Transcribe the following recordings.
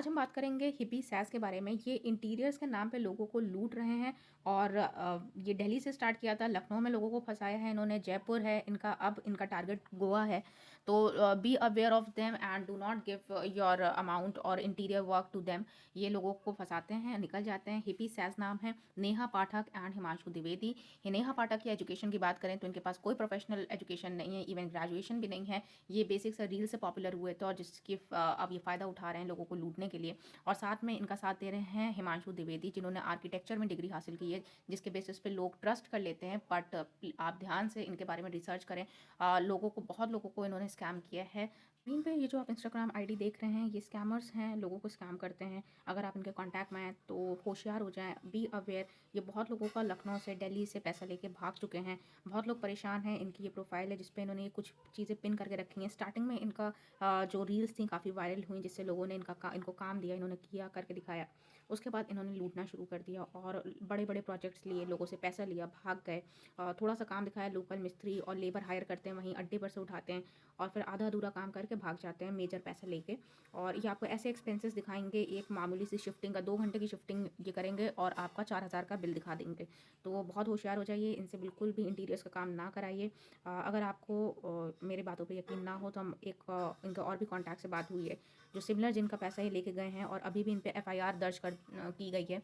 आज हम बात करेंगे हिपी सैस के बारे में। ये इंटीरियर्स के नाम पे लोगों को लूट रहे हैं और ये दिल्ली से स्टार्ट किया था, लखनऊ में लोगों को फंसाया है इन्होंने, जयपुर है इनका, अब इनका टारगेट गोवा है। तो be aware of them and do not give your amount और इंटीरियर वर्क टू देम। ये लोगों को फंसाते हैं, निकल जाते हैं। हिपी सैस नाम है, नेहा पाठक एंड हिमांशु द्विवेदी। नेहा पाठक की एजुकेशन की बात करें तो इनके पास कोई प्रोफेशनल एजुकेशन नहीं है, इवन ग्रेजुएशन भी नहीं है। ये बेसिक से रील से पॉपुलर हुए थे और जिसकी अब ये फ़ायदा उठा रहे हैं लोगों को लूटने के लिए। और साथ में इनका साथ दे रहे हैं हिमांशु द्विवेदी, जिन्होंने आर्किटेक्चर में डिग्री हासिल की है, जिसके बेसिस पे लोग ट्रस्ट कर लेते हैं। बट आप ध्यान से इनके बारे में रिसर्च करें। लोगों को, बहुत लोगों को इन्होंने स्कैम किया है। स्क्रीन पे ये जो आप इंस्टाग्राम आईडी देख रहे हैं, ये स्कैमर्स हैं, लोगों को स्कैम करते हैं। अगर आप इनके कांटेक्ट में आए तो होशियार हो जाएं, बी अवेयर। ये बहुत लोगों का लखनऊ से, दिल्ली से पैसा लेके भाग चुके हैं। बहुत लोग परेशान हैं। इनकी ये प्रोफाइल है जिसपे इन्होंने कुछ चीज़ें पिन करके रखी हैं। स्टार्टिंग में इनका जो रील्स थी काफ़ी वायरल हुई, जिससे लोगों ने इनको काम दिया, इन्होंने किया, करके दिखाया। उसके बाद इन्होंने लूटना शुरू कर दिया और बड़े बड़े प्रोजेक्ट्स लिए, लोगों से पैसा लिया, भाग गए। थोड़ा सा काम दिखाया, लोकल मिस्त्री और लेबर हायर करते हैं, वहीं अड्डे पर से उठाते हैं और फिर आधा अधूरा काम करके भाग जाते हैं मेजर पैसा लेके। और ये आपको ऐसे एक्सपेंसेस दिखाएंगे, एक मामूली सी शिफ्टिंग का 2 घंटे की शिफ्टिंग ये करेंगे और आपका 4,000 का बिल दिखा देंगे। तो बहुत होशियार हो जाइए, इनसे बिल्कुल भी इंटीरियर्स का काम ना कराइए। अगर आपको मेरे बातों पे यकीन ना हो तो हम इनका और भी कॉन्टैक्ट से बात हुई है, जो सिमिलर जिनका पैसा ये लेके गए हैं और अभी भी इन पे एफआईआर दर्ज की गई है।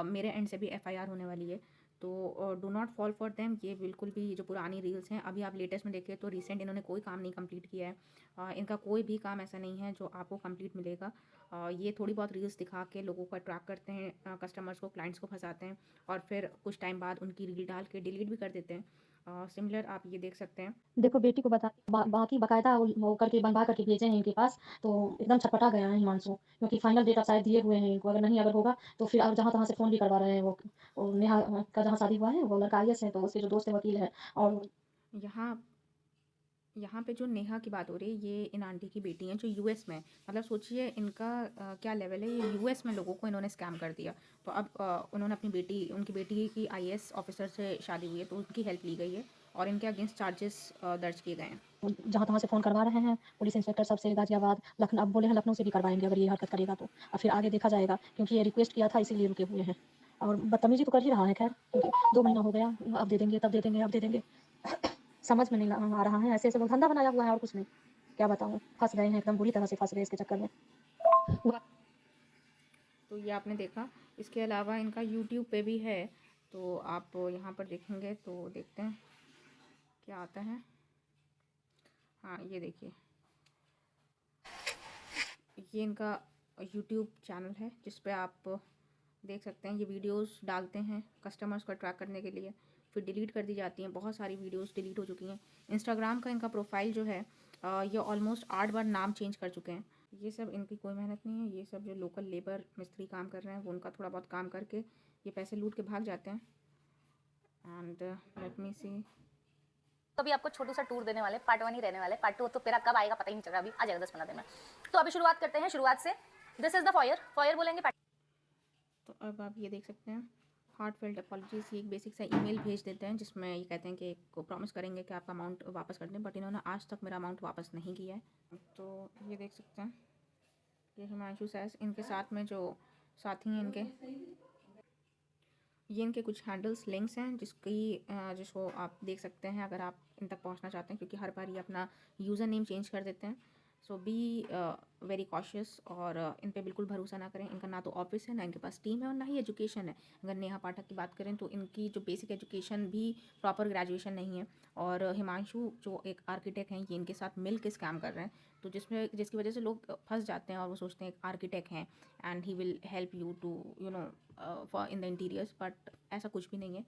मेरे एंड से भी एफआईआर होने वाली है। तो do not fall for them. ये बिल्कुल भी, जो पुरानी रील्स हैं, अभी आप लेटेस्ट में देखिए तो रिसेंट इन्होंने कोई काम नहीं कंप्लीट किया है। इनका कोई भी काम ऐसा नहीं है जो आपको कंप्लीट मिलेगा। ये थोड़ी बहुत रील्स दिखा के लोगों को अट्रैक्ट करते हैं, कस्टमर्स को, क्लाइंट्स को फंसाते हैं और फिर कुछ टाइम बाद उनकी रील डाल के डिलीट भी कर देते हैं। सिमिलर आप ये देख सकते हैं। देखो बेटी को बता बाकी बकायदा वो करके बनवा करके भेजे हैं इनके पास। तो एकदम छटपटा गया है हिमांशु, क्योंकि फाइनल डेट अब शायद दिए हुए हैं इनको। अगर नहीं अगर होगा तो फिर अब जहाँ तहाँ से फ़ोन भी करवा रहे हैं। वो नेहा का जहाँ शादी हुआ है वो लड़का आईएएस है, तो उसके जो दोस्त है वकील है। और यहाँ यहाँ पे जो नेहा की बात हो रही है, ये इन आंटी की बेटी हैं जो यूएस में, मतलब सोचिए इनका क्या लेवल है। ये यूएस में लोगों को इन्होंने स्कैम कर दिया। तो अब उन्होंने अपनी बेटी, उनकी बेटी की आईएएस ऑफिसर से शादी हुई है, तो उनकी हेल्प ली गई है और इनके अगेंस्ट चार्जेस दर्ज किए गए हैं। जहाँ तहाँ से फ़ोन करवा रहे हैं पुलिस इंस्पेक्टर सब से, गाजियाबाद, लखनऊ। अब बोले हैं लखनऊ से भी करवाएंगे अगर ये हरकत करेगा तो। अब फिर आगे देखा जाएगा, क्योंकि ये रिक्वेस्ट किया था इसीलिए रुके हुए हैं। और बदतमीजी तो कर ही रहा है खैर, क्योंकि 2 महीना हो गया, अब दे देंगे, तब दे देंगे, अब दे देंगे। समझ में नहीं आ रहा है। ऐसे-ऐसे वो धंधा बनाया हुआ है और कुछ नहीं। क्या बताऊँ, फँस गए हैं, एकदम बुरी तरह से फँस गए इसके चक्कर में। तो ये आपने देखा। इसके अलावा इनका यूट्यूब पे भी है, तो आप यहाँ पर देखेंगे तो देखते हैं क्या आता है। हाँ, ये देखिए, ये इनका यूट्यूब चैनल है जिस पे आप देख सकते हैं। ये वीडियोस डालते हैं कस्टमर्स को अट्रैक्ट करने के लिए, फिर डिलीट कर दी जाती हैं। बहुत सारी वीडियोस डिलीट हो चुकी हैं। इंस्टाग्राम का इनका प्रोफाइल जो है, ये ऑलमोस्ट 8 बार नाम चेंज कर चुके हैं। ये सब इनकी कोई मेहनत नहीं है। ये सब जो लोकल लेबर मिस्त्री काम कर रहे हैं, वो उनका थोड़ा बहुत काम करके ये पैसे लूट के भाग जाते हैं। एंड लेट मी सी। तो अभी आपको छोटू सा टूर देने वाले, पार्ट 1 ही रहने वाले। पार्ट 2 तो फिर कब आएगा पता ही नहीं चल रहा, अभी आ जाएगा 10-15 दिन में। तो अभी शुरुआत करते हैं, शुरुआत से। This is the foyer, foyer बोलेंगे। तो अब आप ये देख सकते हैं, हार्टफेल्ट अपॉलजीज। ये एक बेसिक सा ईमेल भेज देते हैं जिसमें ये कहते हैं कि को प्रॉमिस करेंगे कि आपका अमाउंट वापस कर दें, बट इन्होंने आज तक मेरा अमाउंट वापस नहीं किया है। तो ये देख सकते हैं, ये हिमांशु सैस, इनके साथ में जो साथी हैं इनके, ये इनके कुछ हैंडल्स, लिंक्स हैं जिसको आप देख सकते हैं अगर आप इन तक पहुंचना चाहते हैं, क्योंकि हर बार ये अपना यूज़र नेम चेंज कर देते हैं। सो बी वेरी कॉशियस और इन पे बिल्कुल भरोसा ना करें। इनका ना तो ऑफिस है, ना इनके पास टीम है और ना ही एजुकेशन है। अगर नेहा पाठक की बात करें तो इनकी जो बेसिक एजुकेशन भी प्रॉपर ग्रेजुएशन नहीं है। और हिमांशु जो एक आर्किटेक्ट हैं, ये इनके साथ मिल के स्कैम कर रहे हैं। तो जिसकी वजह से लोग फंस जाते हैं और वो सोचते हैं एक आर्किटेक्ट हैं and he will help you to for in the interiors, but ऐसा कुछ भी नहीं है।